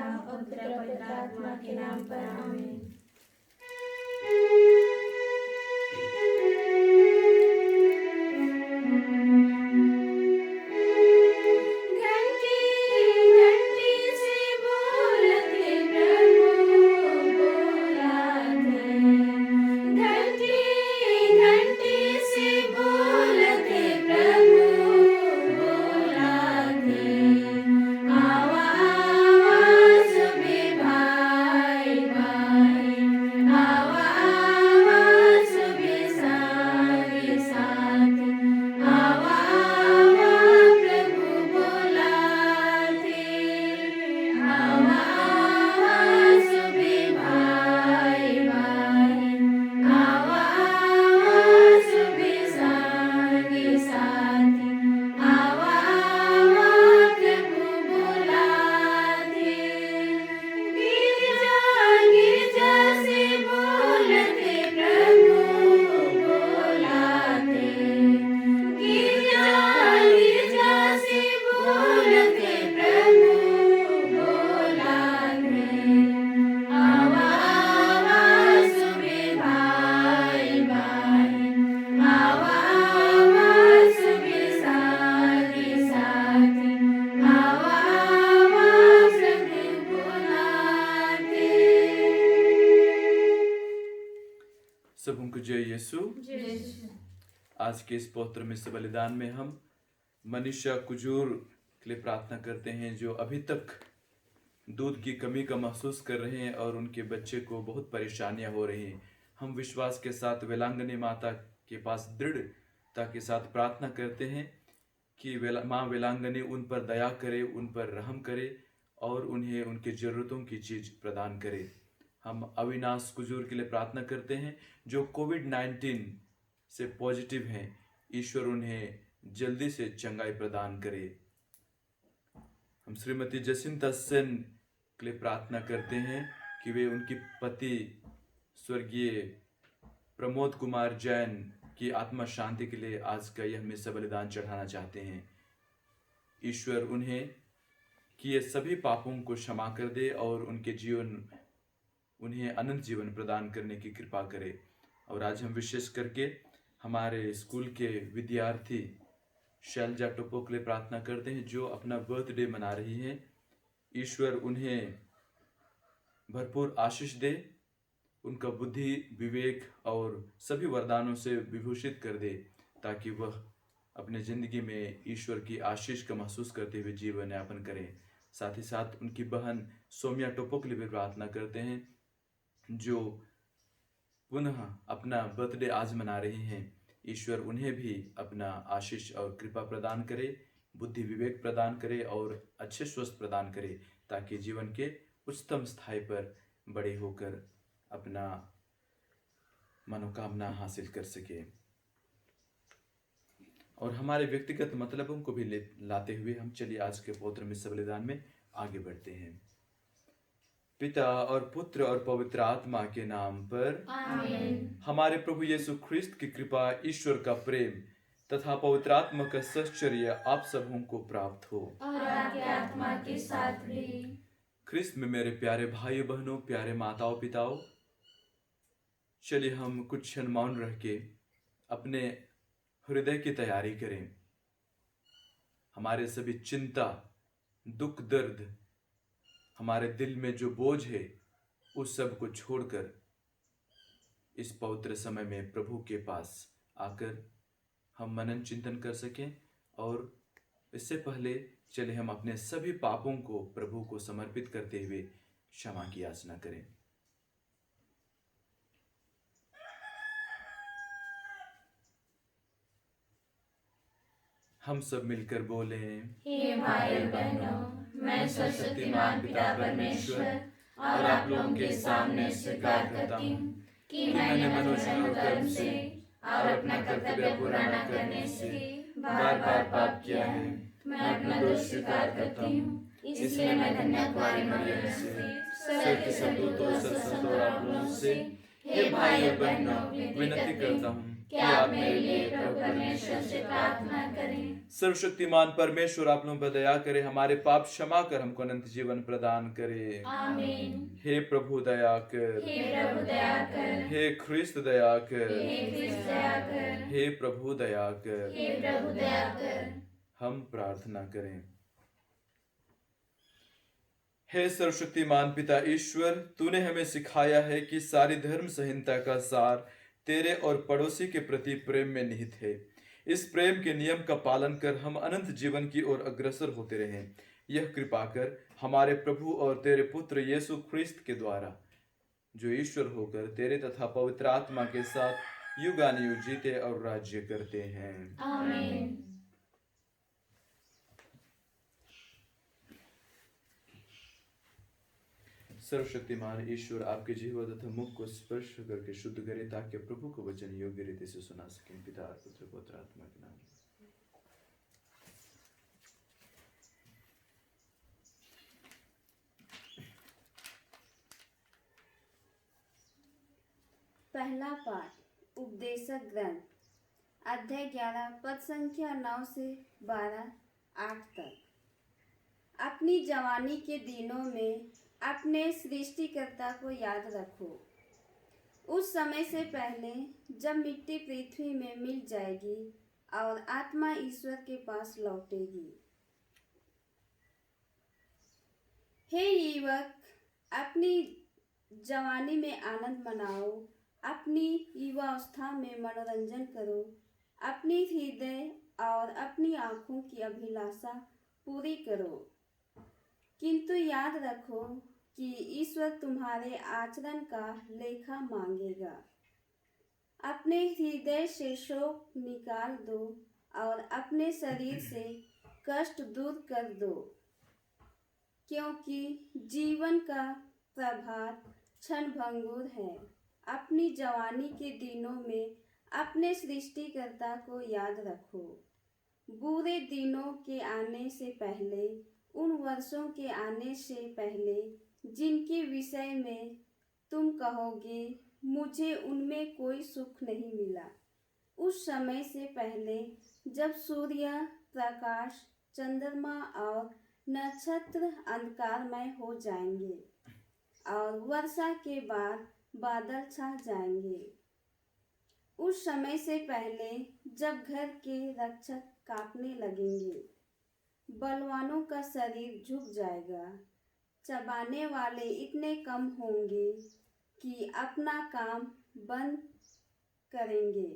और पुत्र पवित्र आत्मा के नाम पर आमीन। सबको जय यीशु। आज के इस पवित्र मिस्र बलिदान में हम मनीषा कुजूर के लिए प्रार्थना करते हैं, जो अभी तक दूध की कमी का महसूस कर रहे हैं और उनके बच्चे को बहुत परेशानियां हो रही हैं। हम विश्वास के साथ वेलांगनी माता के पास दृढ़ता के साथ प्रार्थना करते हैं कि माँ वेलांगनी उन पर दया करे, उन पर रहम करे और उन्हें उनकी ज़रूरतों की चीज़ प्रदान करे। हम अविनाश कुजूर के लिए प्रार्थना करते हैं, जो कोविड-19 से पॉजिटिव हैं। ईश्वर उन्हें जल्दी से चंगाई प्रदान करे। हम श्रीमती जसिंता सेन के लिए प्रार्थना करते हैं कि वे उनकी पति स्वर्गीय प्रमोद कुमार जैन की आत्मा शांति के लिए आज का यह मिस्र बलिदान चढ़ाना चाहते हैं। ईश्वर उन्हें किए सभी पापों को क्षमा कर दे और उन्हें अनंत जीवन प्रदान करने की कृपा करे। और आज हम विशेष करके हमारे स्कूल के विद्यार्थी शैलजा टोपो के लिए प्रार्थना करते हैं, जो अपना बर्थडे मना रही हैं। ईश्वर उन्हें भरपूर आशीष दे, उनका बुद्धि, विवेक और सभी वरदानों से विभूषित कर दे, ताकि वह अपने ज़िंदगी में ईश्वर की आशीष का महसूस करते हुए जीवन यापन करें। साथ ही साथ उनकी बहन सोमिया टोपो के लिए भी प्रार्थना करते हैं, जो पुनः अपना बर्थडे आज मना रही हैं। ईश्वर उन्हें भी अपना आशीष और कृपा प्रदान करे, बुद्धि विवेक प्रदान करे और अच्छे स्वस्थ प्रदान करे, ताकि जीवन के उच्चतम स्थाई पर बड़े होकर अपना मनोकामना हासिल कर सके। और हमारे व्यक्तिगत मतलबों को भी लाते हुए हम चलिए आज के पवित्र मिस्र बलिदान में आगे बढ़ते हैं। पिता और पुत्र और पवित्र आत्मा के नाम पर आमीन। हमारे प्रभु यीशु ख्रिस्त की कृपा, ईश्वर का प्रेम तथा पवित्र आत्मा का सहचर्य आप सबों को प्राप्त हो और आपके आत्मा के साथ भी। ख्रिस्त में मेरे प्यारे भाई बहनों, प्यारे माताओं पिताओं, चलिए हम कुछ क्षण मौन रह के अपने हृदय की तैयारी करें। हमारे सभी चिंता, दुख, दर्द, हमारे दिल में जो बोझ है, उस सब को छोड़कर इस पवित्र समय में प्रभु के पास आकर हम मनन चिंतन कर सकें। और इससे पहले चले हम अपने सभी पापों को प्रभु को समर्पित करते हुए क्षमा की याचना करें। हम सब मिलकर बोलें, हे भाई बहनों, मैं सर्वशक्तिमान पिता परमेश्वर और आप लोगों के सामने स्वीकार करती हूँ कि मैंने मनोवचन और कर्म से और अपना कर्तव्य पूरा न करने से बार बार पाप किया है। मैं अपना दोष स्वीकार करती हूँ, इसलिए मैं कन्या कुमारी मरियम से, स्वर्ग के सब दूतों, संतों और आप लोगों से, हे भाई और बहनों, विनती करता हूँ कि आप मेरे लिए प्रभु परमेश्वर से प्रार्थना करें। सर्वशक्तिमान परमेश्वर आप लोगों पर दया करे, हमारे पाप क्षमा कर हमको अनंत जीवन प्रदान करे। आमीन। हे प्रभु दया कर, हे प्रभु दया कर, हे ख्रिस्त दया कर, हे ख्रिस्त दया कर, हे प्रभु दया कर। हे प्रभु दया कर। हम प्रार्थना करें। हे सर्वशक्तिमान पिता ईश्वर, तूने हमें सिखाया है कि सारी धर्म संहिता का सार तेरे और पड़ोसी के प्रति प्रेम में निहित है। इस प्रेम के नियम का पालन कर हम अनंत जीवन की ओर अग्रसर होते रहें। यह कृपा कर हमारे प्रभु और तेरे पुत्र यीशु ख्रिस्त के द्वारा, जो ईश्वर होकर तेरे तथा पवित्र आत्मा के साथ युगानुयुग जीते और राज्य करते हैं। आमीन। सर्वशक्तिमान ईश्वर आपके जीवा तथा मुख को स्पर्श करके शुद्ध करे, ताकि प्रभु को वचन योग्य रीति से सुना सकें। पिता और पुत्र पवित्र आत्मा के नाम में। पहला पाठ उपदेशक ग्रंथ अध्याय 11 पद संख्या 9 से 12 8 तक। अपनी जवानी के दिनों में अपने सृष्टिकर्ता को याद रखो, उस समय से पहले जब मिट्टी पृथ्वी में मिल जाएगी और आत्मा ईश्वर के पास लौटेगी। हे युवक, अपनी जवानी में आनंद मनाओ, अपनी युवावस्था में मनोरंजन करो, अपनी हृदय और अपनी आँखों की अभिलाषा पूरी करो। किंतु याद रखो कि ईश्वर तुम्हारे आचरण का लेखा मांगेगा। अपने हृदय से शोक निकाल दो और अपने शरीर से कष्ट दूर कर दो, क्योंकि जीवन का प्रभात क्षणभंगुर है। अपनी जवानी के दिनों में अपने सृष्टिकर्ता को याद रखो, बुरे दिनों के आने से पहले, उन वर्षों के आने से पहले जिनके विषय में तुम कहोगे मुझे उनमें कोई सुख नहीं मिला। उस समय से पहले जब सूर्य प्रकाश, चंद्रमा और नक्षत्र अंधकारमय हो जाएंगे और वर्षा के बाद बादल छा जाएंगे। उस समय से पहले जब घर के रक्षक कांपने लगेंगे, बलवानों का शरीर झुक जाएगा, चबाने वाले इतने कम होंगे कि अपना काम बंद करेंगे,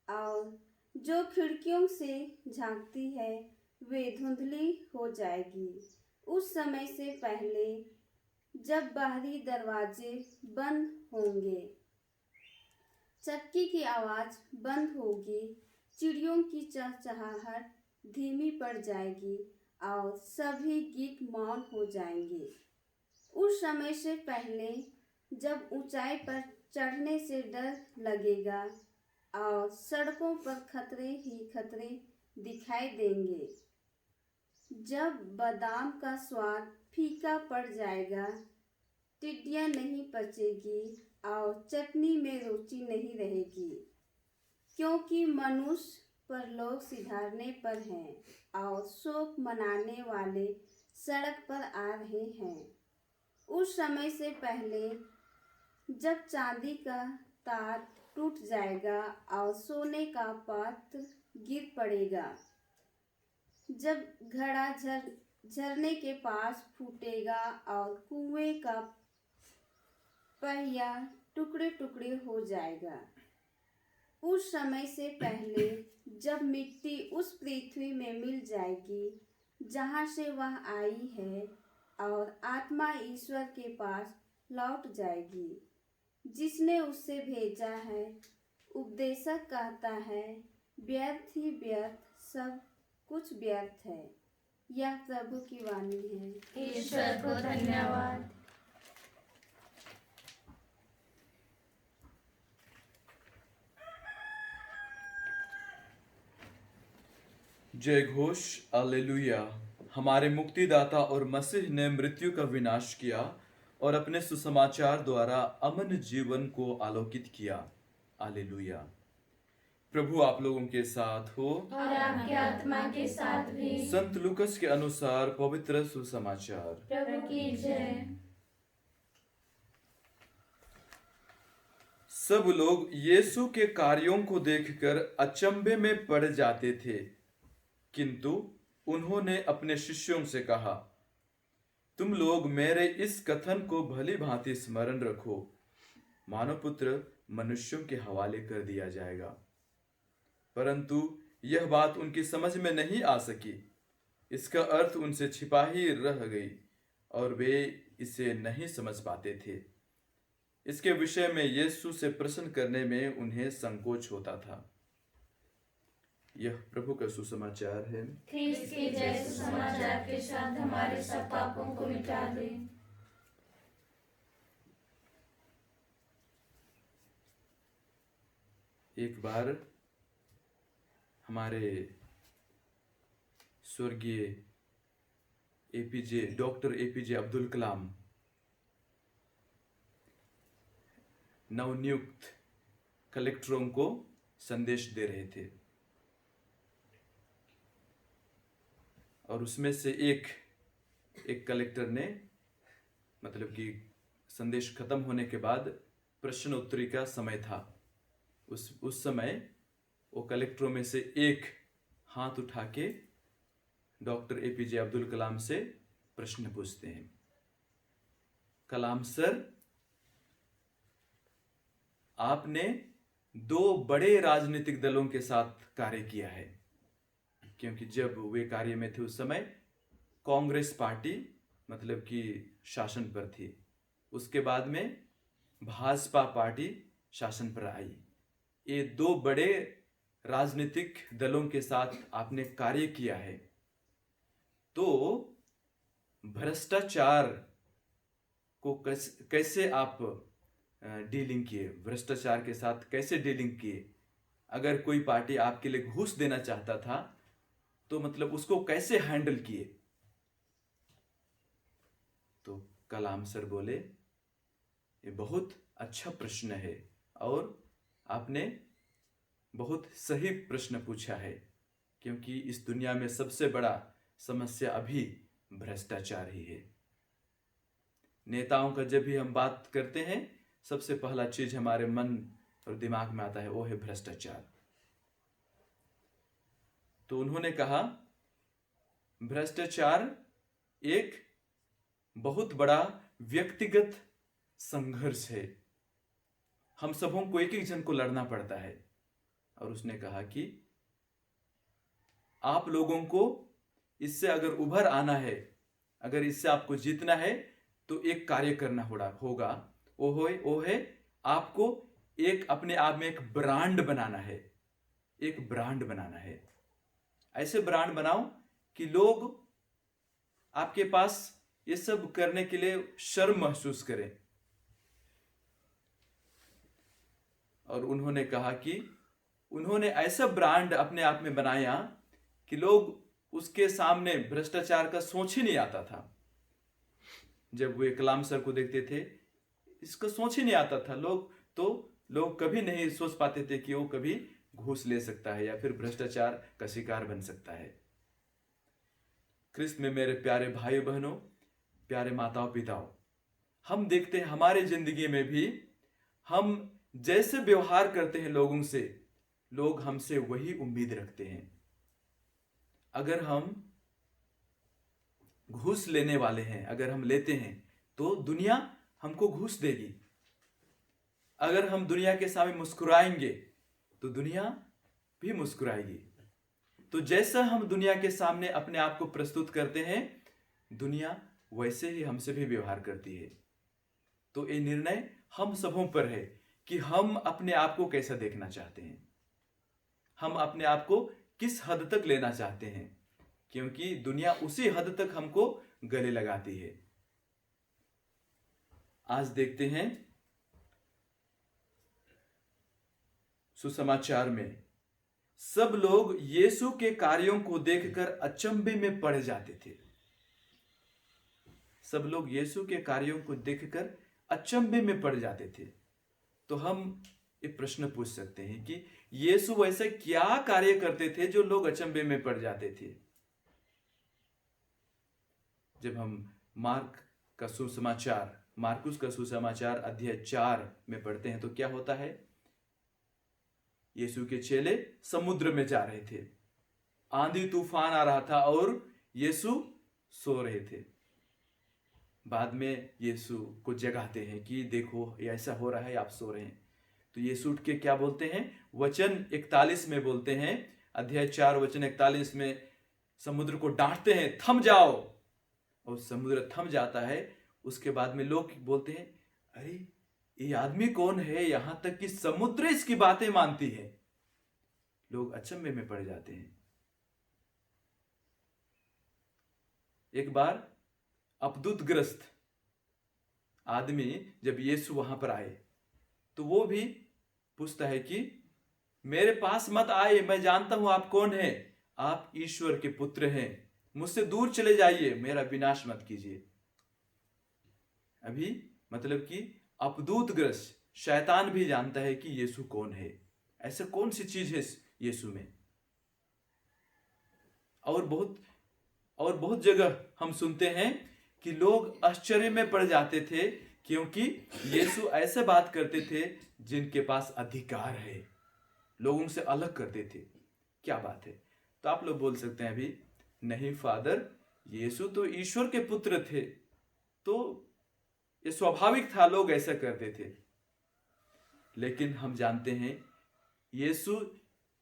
और जो खिड़कियों से झांकती है वे धुंधली हो जाएगी। उस समय से पहले जब बाहरी दरवाजे बंद होंगे, चक्की की आवाज़ बंद होगी, चिड़ियों की चहचहाहट धीमी पड़ जाएगी और सभी गीत मौन हो जाएंगे। उस समय से पहले जब ऊंचाई पर चढ़ने से डर लगेगा और सड़कों पर खतरे ही खतरे दिखाई देंगे, जब बादाम का स्वाद फीका पड़ जाएगा, टिड्डियाँ नहीं पचेगी और चटनी में रुचि नहीं रहेगी, क्योंकि मनुष्य परलोक सिधारने पर हैं और शोक मनाने वाले सड़क पर आ रहे हैं। उस समय से पहले जब चांदी का तार टूट जाएगा और सोने का पात्र गिर पड़ेगा, जब घड़ा झरने के पास फूटेगा और कुएं का पहिया टुकड़े टुकड़े हो जाएगा। उस समय से पहले जब मिट्टी उस पृथ्वी में मिल जाएगी जहाँ से वह आई है और आत्मा ईश्वर के पास लौट जाएगी जिसने उससे भेजा है। उपदेशक कहता है, व्यर्थ ही व्यर्थ, सब कुछ व्यर्थ है। यह प्रभु की वाणी है। ईश्वर को धन्यवाद। जय घोष, हालेलुया। हमारे मुक्तिदाता और मसीह ने मृत्यु का विनाश किया और अपने सुसमाचार द्वारा अमन जीवन को आलोकित किया। हालेलुया। प्रभु आप लोगों के साथ हो। और आपके आत्मा के साथ भी। संत लूकस के अनुसार पवित्र सुसमाचार। प्रभु की जय। सब लोग यीशु के कार्यों को देखकर अचंभे में पड़ जाते थे, किंतु उन्होंने अपने शिष्यों से कहा, तुम लोग मेरे इस कथन को भली भांति स्मरण रखो, मानव पुत्र मनुष्यों के हवाले कर दिया जाएगा। परंतु यह बात उनकी समझ में नहीं आ सकी। इसका अर्थ उनसे छिपा ही रह गई और वे इसे नहीं समझ पाते थे। इसके विषय में यीशु से प्रश्न करने में उन्हें संकोच होता था। यह प्रभु का सुसमाचार है। ख्रीस्त के जय। सुसमाचार के शब्द हमारे सब पापों को मिटा दे। एक बार हमारे स्वर्गीय डॉक्टर एपीजे अब्दुल कलाम नवनियुक्त कलेक्टरों को संदेश दे रहे थे, और उसमें से एक कलेक्टर ने, मतलब कि संदेश खत्म होने के बाद प्रश्न उत्तरी का समय था, उस समय वो कलेक्टरों में से एक हाथ उठा के डॉक्टर एपीजे अब्दुल कलाम से प्रश्न पूछते हैं, कलाम सर, आपने 2 बड़े राजनीतिक दलों के साथ कार्य किया है, क्योंकि जब वे कार्य में थे उस समय कांग्रेस पार्टी मतलब कि शासन पर थी, उसके बाद में भाजपा पार्टी शासन पर आई। ये 2 बड़े राजनीतिक दलों के साथ आपने कार्य किया है, तो भ्रष्टाचार को कैसे आप डीलिंग किए, भ्रष्टाचार के साथ कैसे डीलिंग किए? अगर कोई पार्टी आपके लिए घूस देना चाहता था तो मतलब उसको कैसे हैंडल किए? तो कलाम सर बोले, ये बहुत अच्छा प्रश्न है और आपने बहुत सही प्रश्न पूछा है, क्योंकि इस दुनिया में सबसे बड़ा समस्या अभी भ्रष्टाचार ही है। नेताओं का जब भी हम बात करते हैं, सबसे पहला चीज हमारे मन और दिमाग में आता है, वो है भ्रष्टाचार। तो उन्होंने कहा, भ्रष्टाचार एक बहुत बड़ा व्यक्तिगत संघर्ष है, हम सबों को एक एक जन को लड़ना पड़ता है। और उसने कहा कि आप लोगों को इससे अगर उभर आना है, अगर इससे आपको जीतना है, तो एक कार्य करना होगा, वो है आपको एक अपने आप में एक ब्रांड बनाना है, एक ब्रांड बनाना है। ऐसे ब्रांड बनाओ कि लोग आपके पास ये सब करने के लिए शर्म महसूस करें। और उन्होंने कहा कि उन्होंने ऐसा ब्रांड अपने आप में बनाया कि लोग उसके सामने भ्रष्टाचार का सोच ही नहीं आता था। जब वे कलाम सर को देखते थे, इसका सोच ही नहीं आता था। लोग कभी नहीं सोच पाते थे कि वो कभी घूस ले सकता है या फिर भ्रष्टाचार का शिकार बन सकता है। ख्रिस्त में मेरे प्यारे भाई बहनों, प्यारे माताओं पिताओं, हम देखते हैं हमारे जिंदगी में भी हम जैसे व्यवहार करते हैं लोगों से, लोग हमसे वही उम्मीद रखते हैं। अगर हम घूस लेने वाले हैं, अगर हम लेते हैं, तो दुनिया हमको घूस देगी। अगर हम दुनिया के सामने मुस्कुराएंगे तो दुनिया भी मुस्कुराएगी। तो जैसा हम दुनिया के सामने अपने आप को प्रस्तुत करते हैं, दुनिया वैसे ही हमसे भी व्यवहार करती है। तो ये निर्णय हम सबों पर है कि हम अपने आप को कैसा देखना चाहते हैं, हम अपने आप को किस हद तक लेना चाहते हैं, क्योंकि दुनिया उसी हद तक हमको गले लगाती है। आज देखते हैं सुसमाचार में सब लोग यीशु के कार्यों को देखकर अचंभे में पड़ जाते थे। सब लोग यीशु के कार्यों को देखकर अचंभे में पड़ जाते थे। तो हम ये प्रश्न पूछ सकते हैं कि यीशु वैसे क्या कार्य करते थे जो लोग अचंभे में पड़ जाते थे। जब हम मार्कुस का सुसमाचार अध्याय 4 में पढ़ते हैं तो क्या होता है? यीशु के चेले समुद्र में जा रहे थे, आंधी तूफान आ रहा था और यीशु सो रहे थे। बाद में यीशु को जगाते हैं कि देखो ये ऐसा हो रहा है, आप सो रहे हैं। तो यीशु उठ के क्या बोलते हैं? वचन 41 में बोलते हैं, अध्याय 4 वचन 41 में समुद्र को डांटते हैं, थम जाओ, और समुद्र थम जाता है। उसके बाद में लोग बोलते हैं, अरे ये आदमी कौन है, यहां तक कि समुद्र इसकी बातें मानती है। लोग अचंभे में पड़ जाते हैं। एक बार अपदूतग्रस्त आदमी जब यीशु वहां पर आए तो वो भी पूछता है कि मेरे पास मत आए, मैं जानता हूं आप कौन हैं, आप ईश्वर के पुत्र हैं, मुझसे दूर चले जाइए, मेरा विनाश मत कीजिए। अभी मतलब कि अपदूतग्रस्त शैतान भी जानता है कि यीशु कौन है, ऐसा कौन सी चीज है यीशु में। और बहुत जगह हम सुनते हैं कि लोग आश्चर्य में पड़ जाते थे क्योंकि यीशु ऐसे बात करते थे जिनके पास अधिकार है, लोगों से अलग करते थे। क्या बात है? तो आप लोग बोल सकते हैं अभी, नहीं फादर, यीशु तो ईश्वर के पुत्र थे, तो ये स्वाभाविक था, लोग ऐसा करते थे। लेकिन हम जानते हैं यीशु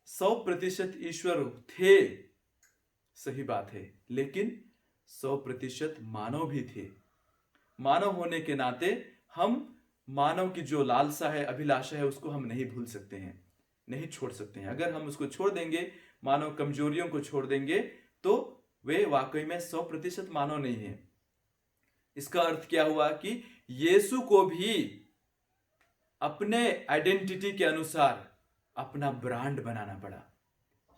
100% ईश्वर थे, सही बात है, लेकिन 100% मानव भी थे। मानव होने के नाते हम मानव की जो लालसा है, अभिलाषा है, उसको हम नहीं भूल सकते हैं, नहीं छोड़ सकते हैं। अगर हम उसको छोड़ देंगे, मानव कमजोरियों को छोड़ देंगे, तो वे वाकई में 100% मानव नहीं है। इसका अर्थ क्या हुआ कि यीशु को भी अपने आइडेंटिटी के अनुसार अपना ब्रांड बनाना पड़ा।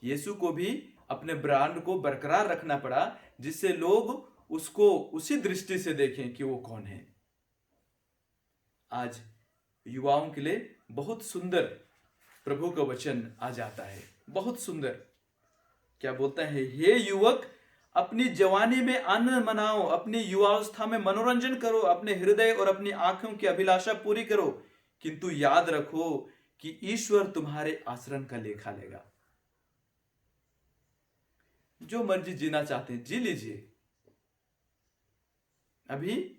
यीशु को भी अपने ब्रांड को बरकरार रखना पड़ा, जिससे लोग उसको उसी दृष्टि से देखें कि वो कौन है। आज युवाओं के लिए बहुत सुंदर प्रभु का वचन आ जाता है, बहुत सुंदर। क्या बोलता है? हे युवक, अपनी जवानी में आनंद मनाओ, अपनी युवावस्था में मनोरंजन करो, अपने हृदय और अपनी आंखों की अभिलाषा पूरी करो, किंतु याद रखो कि ईश्वर तुम्हारे आचरण का लेखा लेगा। जो मर्जी जीना चाहते हैं जी लीजिए। अभी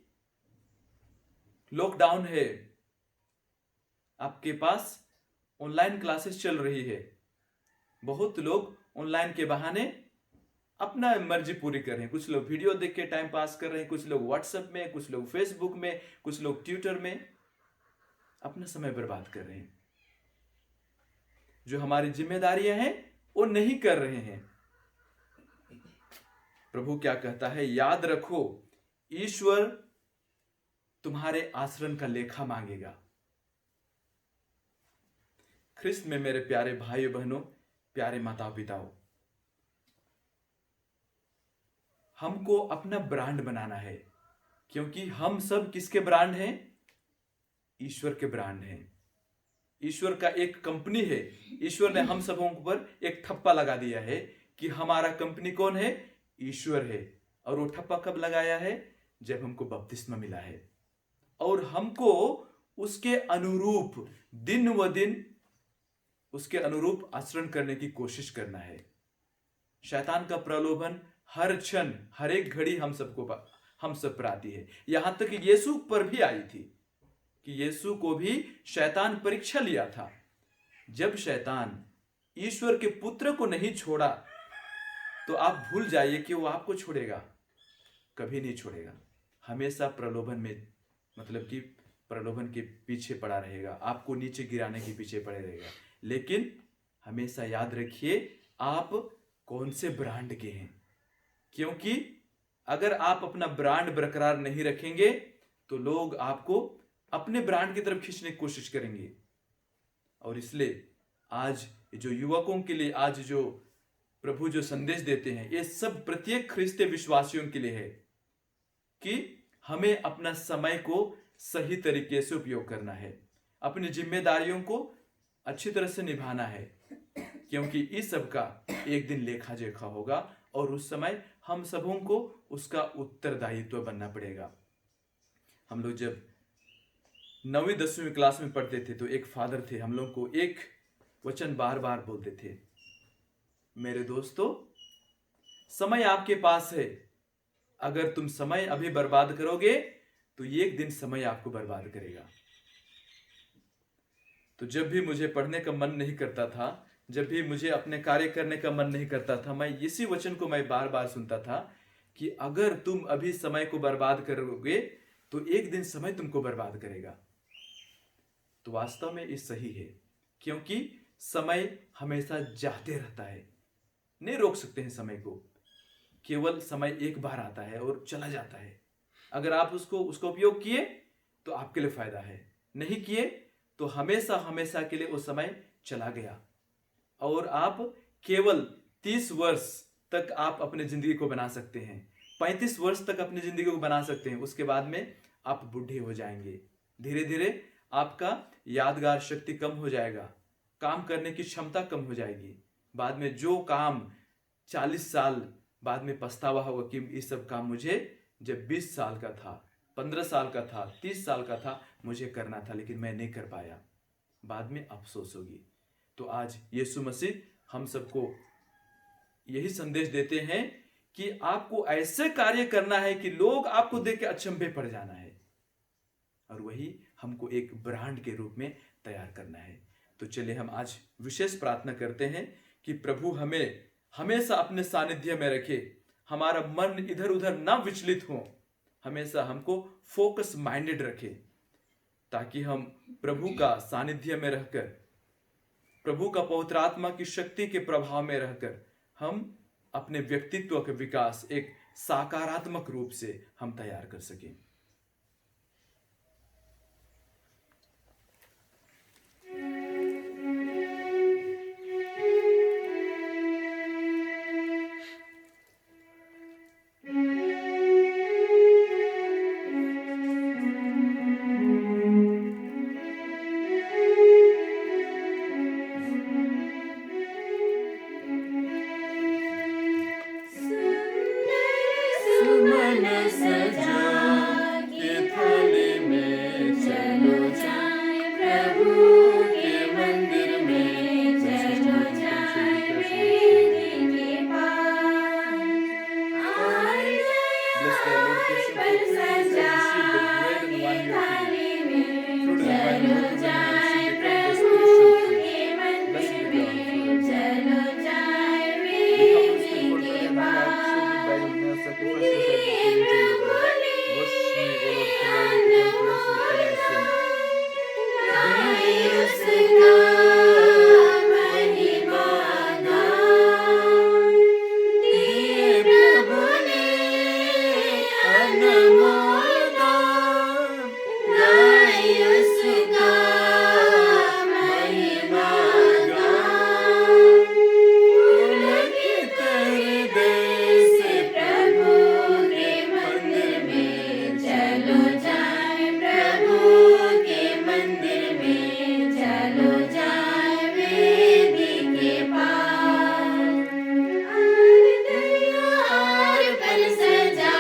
लॉकडाउन है, आपके पास ऑनलाइन क्लासेस चल रही है, बहुत लोग ऑनलाइन के बहाने अपना मर्जी पूरी कर रहे हैं। कुछ लोग वीडियो देख के टाइम पास कर रहे हैं, कुछ लोग व्हाट्सएप में, कुछ लोग फेसबुक में, कुछ लोग ट्विटर में अपना समय बर्बाद कर रहे हैं। जो हमारी जिम्मेदारियां हैं वो नहीं कर रहे हैं। प्रभु क्या कहता है? याद रखो, ईश्वर तुम्हारे आचरण का लेखा मांगेगा। ख्रिस्त में मेरे प्यारे भाइयों बहनों, प्यारे माता पिताओं, हमको अपना ब्रांड बनाना है, क्योंकि हम सब किसके ब्रांड हैं? ईश्वर के ब्रांड हैं। ईश्वर का एक कंपनी है। ईश्वर ने हम सबों पर एक ठप्पा लगा दिया है कि हमारा कंपनी कौन है? ईश्वर है। और वो ठप्पा कब लगाया है? जब हमको बपतिस्मा मिला है। और हमको उसके अनुरूप दिन व दिन उसके अनुरूप आचरण करने की कोशिश करना है। शैतान का प्रलोभन हर क्षण, हर एक घड़ी हम सब पर आती है। यहां तक कि यीशु पर भी आई थी कि यीशु को भी शैतान परीक्षा लिया था। जब शैतान ईश्वर के पुत्र को नहीं छोड़ा तो आप भूल जाइए कि वो आपको छोड़ेगा, कभी नहीं छोड़ेगा। हमेशा प्रलोभन में, मतलब कि प्रलोभन के पीछे पड़ा रहेगा, आपको नीचे गिराने के पीछे पड़े रहेगा। लेकिन हमेशा याद रखिए आप कौन से ब्रांड के हैं, क्योंकि अगर आप अपना ब्रांड बरकरार नहीं रखेंगे तो लोग आपको अपने ब्रांड की तरफ खींचने की कोशिश करेंगे। और इसलिए आज जो युवकों के लिए आज जो प्रभु जो संदेश देते हैं, ये सब प्रत्येक ख्रिस्तीय विश्वासियों के लिए है कि हमें अपना समय को सही तरीके से उपयोग करना है, अपनी जिम्मेदारियों को अच्छी तरह से निभाना है, क्योंकि इस सब का एक दिन लेखा जोखा होगा और उस समय हम सबों को उसका उत्तरदायित्व बनना पड़ेगा। हम लोग जब 9वीं 10वीं क्लास में पढ़ते थे तो एक फादर थे, हम लोग को एक वचन बार बार बोलते थे, मेरे दोस्तों समय आपके पास है, अगर तुम समय अभी बर्बाद करोगे तो एक दिन समय आपको बर्बाद करेगा। तो जब भी मुझे पढ़ने का मन नहीं करता था, जब भी मुझे अपने कार्य करने का मन नहीं करता था, मैं इसी वचन को मैं बार बार सुनता था कि अगर तुम अभी समय को बर्बाद करोगे तो एक दिन समय तुमको बर्बाद करेगा। तो वास्तव में ये सही है, क्योंकि समय हमेशा जाते रहता है, नहीं रोक सकते हैं समय को। केवल समय एक बार आता है और चला जाता है। अगर आप उसका उपयोग किए तो आपके लिए फायदा है, नहीं किए तो हमेशा हमेशा के लिए वो समय चला गया। और आप केवल 30 वर्ष तक आप अपने जिंदगी को बना सकते हैं, 35 वर्ष तक अपनी जिंदगी को बना सकते हैं। उसके बाद में आप बूढ़े हो जाएंगे, धीरे धीरे आपका यादगार शक्ति कम हो जाएगा, काम करने की क्षमता कम हो जाएगी। बाद में जो काम 40 साल बाद में पछतावा होगा कि ये सब काम मुझे जब 20 साल का था, 15 साल का था, 30 साल का था, मुझे करना था लेकिन मैं नहीं कर पाया, बाद में अफसोस होगी। तो आज यीशु मसीह हम सबको यही संदेश देते हैं कि आपको ऐसे कार्य करना है कि लोग आपको देख के अचंभे पड़ जाना है, और वही हमको एक ब्रांड के रूप में तैयार करना है। तो चलिए हम आज विशेष प्रार्थना करते हैं कि प्रभु हमें हमेशा अपने सानिध्य में रखे, हमारा मन इधर उधर ना विचलित हो, हमेशा हमको फोकस माइंडेड रखे, ताकि हम प्रभु का सानिध्य में रहकर, प्रभु का पवित्र आत्मा की शक्ति के प्रभाव में रहकर हम अपने व्यक्तित्व का विकास एक सकारात्मक रूप से हम तैयार कर सकें। सुमन सजा के थाली में चलो जाए, प्रभु के मंदिर में चलो जाए, वेदी के पार पर सजा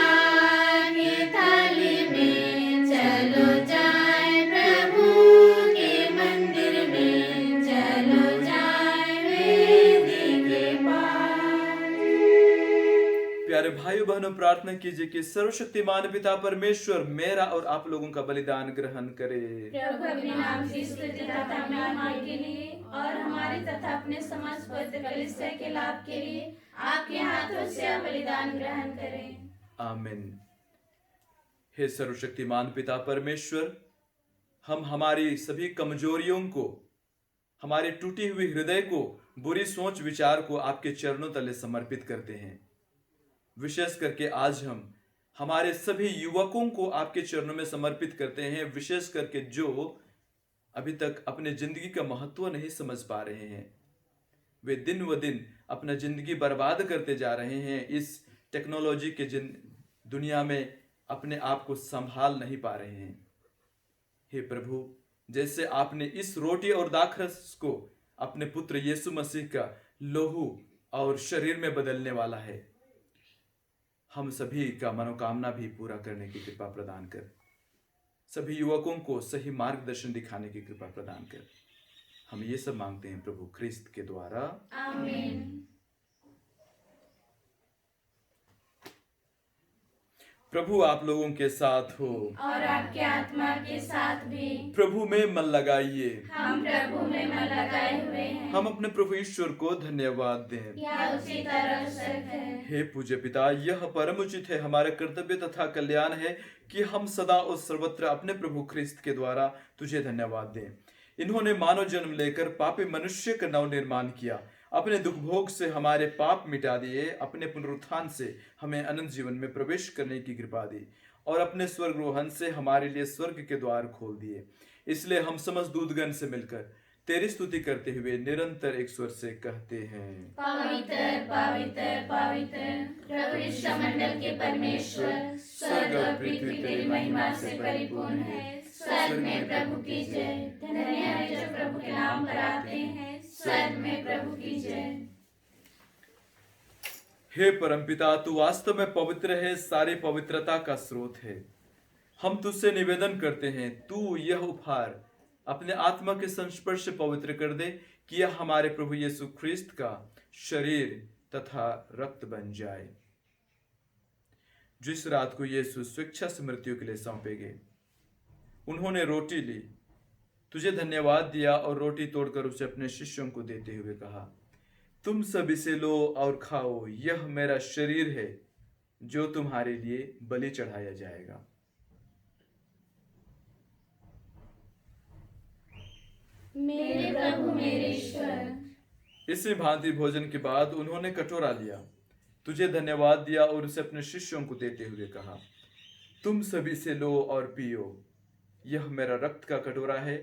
के थाली में चलो जाए, प्रभु के मंदिर में चलो जाए, वेदी के पार प्यारे भाइयों बहनों, प्रार्थना कीजिए कि सर्वशक्तिमान पिता परमेश्वर मेरा और आप लोगों का बलिदान ग्रहण करे। प्रभु अपने नाम की स्तुति तथा महिमा के लिए और हमारे तथा अपने समस्त पवित्र कलीसिया के लाभ के लिए आपके हाथों से यह बलिदान ग्रहण करें। आमीन। हे सर्वशक्तिमान पिता परमेश्वर, हम हमारी सभी कमजोरियों को, हमारे टूटी हुई हृदय को, बुरी सोच विचार को आपके चरणों तले समर्पित करते हैं। विशेष करके आज हम हमारे सभी युवकों को आपके चरणों में समर्पित करते हैं, विशेष करके जो अभी तक अपने जिंदगी का महत्व नहीं समझ पा रहे हैं। वे दिन व दिन अपना जिंदगी बर्बाद करते जा रहे हैं, इस टेक्नोलॉजी के दुनिया में अपने आप को संभाल नहीं पा रहे हैं। हे प्रभु, जैसे आपने इस रोटी और दाखरस को अपने पुत्र यीशु मसीह का लोहू और शरीर में बदलने वाला है। हम सभी का मनोकामना भी पूरा करने की कृपा प्रदान कर। सभी युवकों को सही मार्गदर्शन दिखाने की कृपा प्रदान कर। हम ये सब मांगते हैं प्रभु ख्रिस्त के द्वारा, आमीन। प्रभु आप लोगों के साथ हो और आपके आत्मा के साथ भी। प्रभु में मन लगाइए। हम प्रभु में मन लगाए हुए हैं। हम अपने प्रभु ईश्वर को धन्यवाद दें। यह उसी तरह सत्य है। हे पूज्य पिता, यह परम उचित है, हमारे कर्तव्य तथा कल्याण है कि हम सदा और सर्वत्र अपने प्रभु ख्रिस्त के द्वारा तुझे धन्यवाद दें। इन्होंने मानव जन्म लेकर पापी मनुष्य का नव निर्माण किया, अपने दुख भोग से हमारे पाप मिटा दिए, अपने पुनरुत्थान से हमें अनंत जीवन में प्रवेश करने की कृपा दी और अपने स्वर्गरोहण से हमारे लिए स्वर्ग के द्वार खोल दिए। इसलिए हम समस्त दूतगण से मिलकर तेरी स्तुति करते हुए निरंतर एक स्वर से कहते हैं, पवित्र पवित्र पवित्र प्रभु विश्वमंडल के परमेश्वर, स्वर्ग और पृथ्वी तेरी महिमा से परिपूर्ण है। स्वर्ग में प्रभु की जय। धन्य है जो प्रभु के नाम पर आते हैं। स्वर्ग में प्रभु की जय। हे परमपिता, तू वास्तव में पवित्र है, सारी पवित्रता का स्रोत है। हम तुझसे निवेदन करते हैं, तू यह उपहार अपने आत्मा के संस्पर्श से पवित्र कर दे कि यह हमारे प्रभु यीशु ख्रिस्त का शरीर तथा रक्त बन जाए। जिस रात को यीशु स्वेच्छा से मृत्यु के लिए सौंपे गए, उन्होंने रोटी ली, तुझे धन्यवाद दिया और रोटी तोड़कर उसे अपने शिष्यों को देते हुए कहा, तुम सब इसे लो और खाओ, यह मेरा शरीर है जो तुम्हारे लिए बलि चढ़ाया जाएगा। मेरे प्रभु मेरे ईश्वर। इसी भांति भोजन के बाद उन्होंने कटोरा लिया, तुझे धन्यवाद दिया और उसे अपने शिष्यों को देते हुए कहा, तुम सभी से लो और पियो, यह मेरा रक्त का कटोरा है,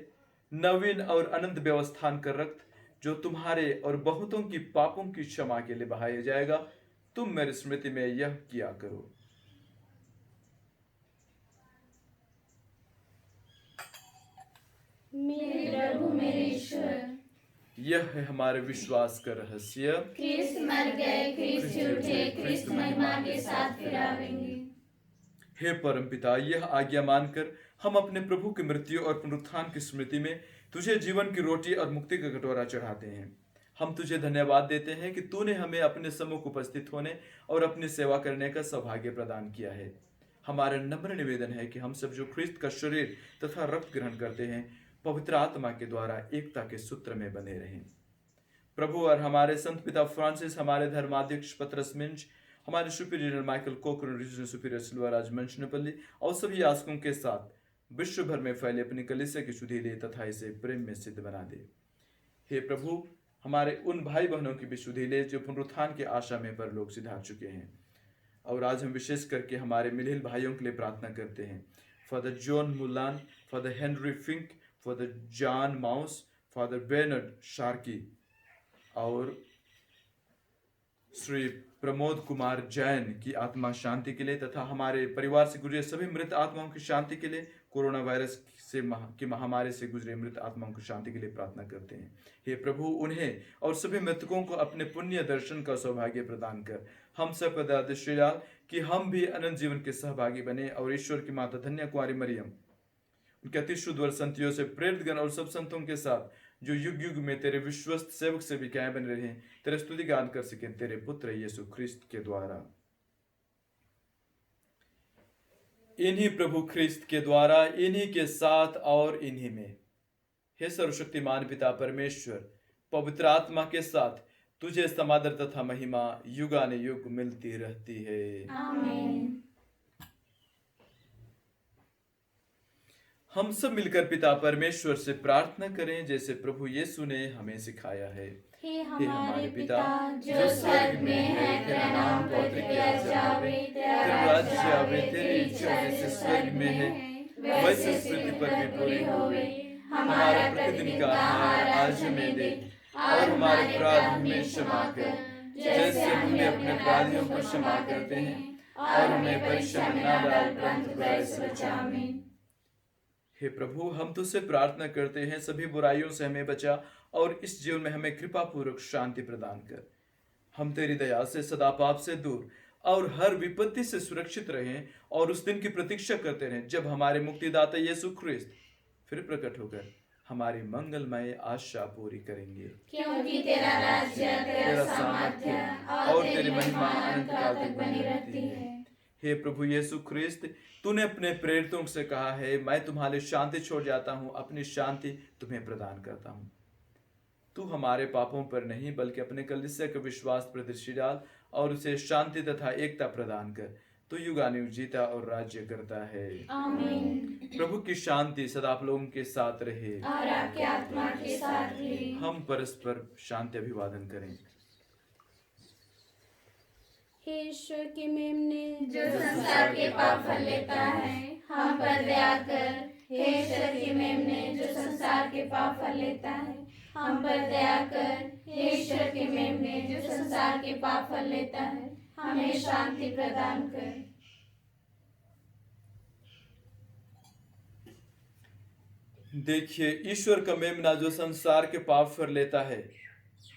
नवीन और अनंत व्यवस्थान का रक्त जो तुम्हारे और बहुतों की पापों की क्षमा के लिए बहाया जाएगा। तुम मेरी स्मृति में यह किया करो। मेरे प्रभु मेरे ईश्वर। यह है हमारे विश्वास का रहस्य, ख्रिस्त मर गए, ख्रिस्त उठे, ख्रिस्त महिमा के साथ फिर आएंगे। हे परमपिता, यह आज्ञा मानकर हम अपने प्रभु की मृत्यु और पुनरुत्थान की स्मृति में तुझे जीवन की रोटी और मुक्ति का कटोरा चढ़ाते हैं। हम तुझे धन्यवाद देते हैं कि तूने हमें अपने सम्मुख उपस्थित होने और अपनी सेवा करने का सौभाग्य प्रदान किया है। हमारा नम्र निवेदन है कि हम सब जो ख्रिस्त का शरीर तथा रक्त ग्रहण करते हैं, पवित्र आत्मा के द्वारा एकता के सूत्र में बने रहें। प्रभु और हमारे संत पिता फ्रांसिस, हमारे धर्माध्यक्ष पतरस मिंज, हमारे superior general Michael Cochran, regional superior Silvaraj Manchanpalli और सभी याजकों के साथ विश्व भर में फैले अपनी कलीसिया की शुद्धि दे तथा इसे प्रेम में सिद्ध बना दे। हे प्रभु, हमारे उन भाई बहनों की भी शुद्धि ले जो पुनरुत्थान की आशा में परलोक सिधार चुके हैं। और आज हम विशेष करके हमारे मिलिल भाइयों के लिए प्रार्थना करते हैं। Father John Mullan, father Henry Fink, father John Maus, father Bernard Sharkey और श्री प्रमोद कुमार जैन की आत्मा शांति के लिए तथा हमारे परिवार से गुजरे सभी मृत आत्माओं की शांति के लिए, कोरोना वायरस की महामारी से गुजरे मृत आत्माओं की शांति के लिए प्रार्थना करते हैं। हे प्रभु, उन्हें और सभी मृतकों को अपने पुण्य दर्शन का सौभाग्य प्रदान कर। हम सब पदाधिश्रेयाल कि हम भी अनंत जीवन के सहभागी बने और ईश्वर की माता धन्य कुमारी मरियम, उनके अति शुद्ध वर संतियों से प्रेरित गण और सब संतों के साथ जो युग युग में तेरे विश्वस्त सेवक से भी कायम बने रहे, तेरे स्तुति गान कर सकें तेरे पुत्र यीशु ख्रिस्त के द्वारा। इन्हीं प्रभु ख्रिस्त के द्वारा, इन्हीं के साथ और इन्हीं में, हे सर्वशक्तिमान पिता परमेश्वर, पवित्र आत्मा के साथ तुझे समादर तथा महिमा युगानुयुग मिलती रहती है। आमीन। हम सब मिलकर पिता परमेश्वर से प्रार्थना करें जैसे प्रभु यीशु ने हमें सिखाया है। हे हमारे पिता जो स्वर्ग में है, तेरा नाम पवित्र किया जावे, तेरा राज्य आवे, तेरी इच्छा जैसे स्वर्ग में है वैसे पृथ्वी पर भी पूरी होवे। हमारा प्रतिदिन का आहार आज हमें दे और हमारे अपराध हमें क्षमा कर जैसे हम भी अपने अपराधियों को क्षमा करते हैं, और हमें परीक्षा में न डाल परंतु बुराई से बचा। आमीन। हे प्रभु, हम तुझसे प्रार्थना करते हैं, सभी बुराइयों से हमें बचा और इस जीवन में हमें कृपा पूर्वक शांति प्रदान कर। हम तेरी दया से सदा पाप से दूर और हर विपत्ति से सुरक्षित रहें और उस दिन की प्रतीक्षा करते रहें जब हमारे मुक्तिदाता यीशु ख्रिस्त फिर प्रकट होकर हमारी मंगलमय आशा पूरी करेंगे। क्योंकि तेरा राज्य, तेरा सामर्थ्य और तेरी महिमा अनंत काल तक बनी रहती है। हे प्रभु यीशु ख्रिस्त, तूने अपने प्रेरितों से कहा है, मैं तुम्हारे शांति छोड़ जाता हूँ, अपनी शांति तुम्हें प्रदान करता हूँ। तू हमारे पापों पर नहीं बल्कि अपने कलीसिया का विश्वास पर दृष्टि डाल और उसे शांति तथा एकता प्रदान कर। तो युगानुयुग जीता और राज्य करता है। आमीन। प्रभु की शांति सदा आप लोगों के साथ रहे और आपके आत्मा के साथ भी। हम परस्पर शांति अभिवादन करें। हे ईश्वर के मेमने, जो संसार के पाप हर लेता है, हम पर दया कर। हे ईश्वर के मेमने, जो संसार के पाप हर लेता है, हम पर दया कर। हे ईश्वर के मेमने, जो संसार के पाप हर लेता है, हमें शांति प्रदान कर। देखिए, ईश्वर का मेमना जो संसार के पाप फर लेता है।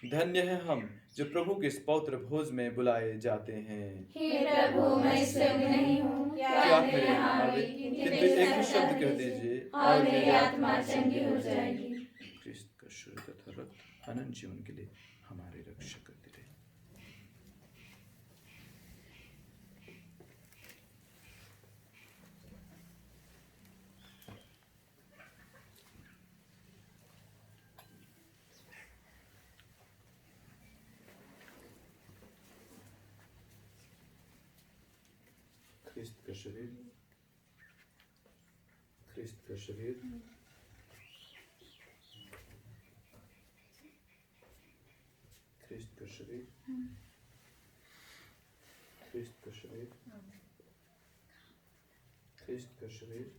धन्य है हम जो प्रभु के इस पवित्र भोज में बुलाए जाते हैं। हे प्रभु, मैं इस योग्य नहीं हूँ कि आप मेरे यहाँ आवे, किंतु एक ही शब्द कह दीजिए और मेरी आत्मा चंगी हो जाएगी। ख्रिस्त का शरीर तथा रक्त अनंत जीवन के लिए हमारी रक्षा करते रहे। ख्रिस्त का शरीर, ख्रिस्त का शरीर, ख्रिस्त का शरीर, ख्रिस्त का शरीर, ख्रिस्त का शरीर,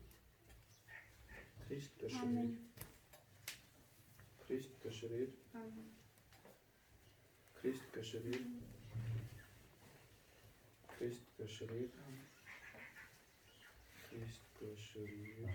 ख्रिस्त का शरीर, ख्रिस्त का शरीर, ख्रिस्त का शरीर, ख्रिस्त का शरीर, ख्रिस्त का शरीर।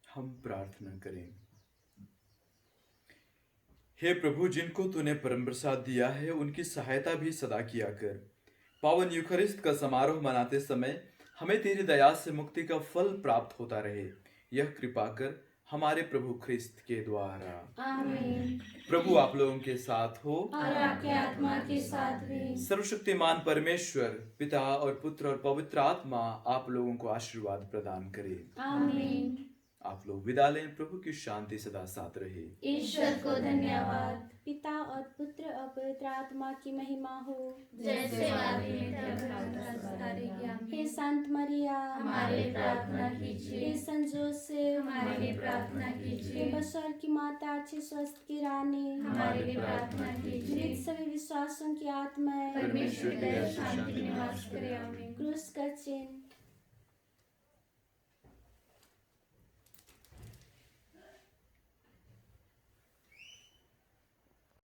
हम प्रार्थना करें। हे प्रभु, जिनको तूने परम प्रसाद दिया है उनकी सहायता भी सदा किया कर। पावन यूखरिस्त का समारोह मनाते समय हमें तेरी दया से मुक्ति का फल प्राप्त होता रहे, यह कृपा कर हमारे प्रभु ख्रिस्त के द्वारा। आमीन। प्रभु आप लोगों के साथ हो और आपके आत्मा के साथ भी। सर्वशक्तिमान परमेश्वर पिता और पुत्र और पवित्र आत्मा आप लोगों को आशीर्वाद प्रदान करे। आमीन। आप लोग विदा लें। प्रभु की शांति सदा साथ रहे। ईश्वर को धन्यवाद। पिता और पुत्र और पवित्र आत्मा की महिमा हो, जैसे आदि में थे, सारे ज्ञान हे संत मरिया हमारे लिए प्रार्थना कीजिए। हे संत जोसेफ हमारे लिए प्रार्थना हे कीजिए। बशर की माता, अच्छे स्वस्थ की रानी, हमारे लिए प्रार्थना कीजिए। मृत सभी विश्वासों की आत्माएं परमेश्वर की दया शांति निवास करे। आमीन। क्रूस का चिन्ह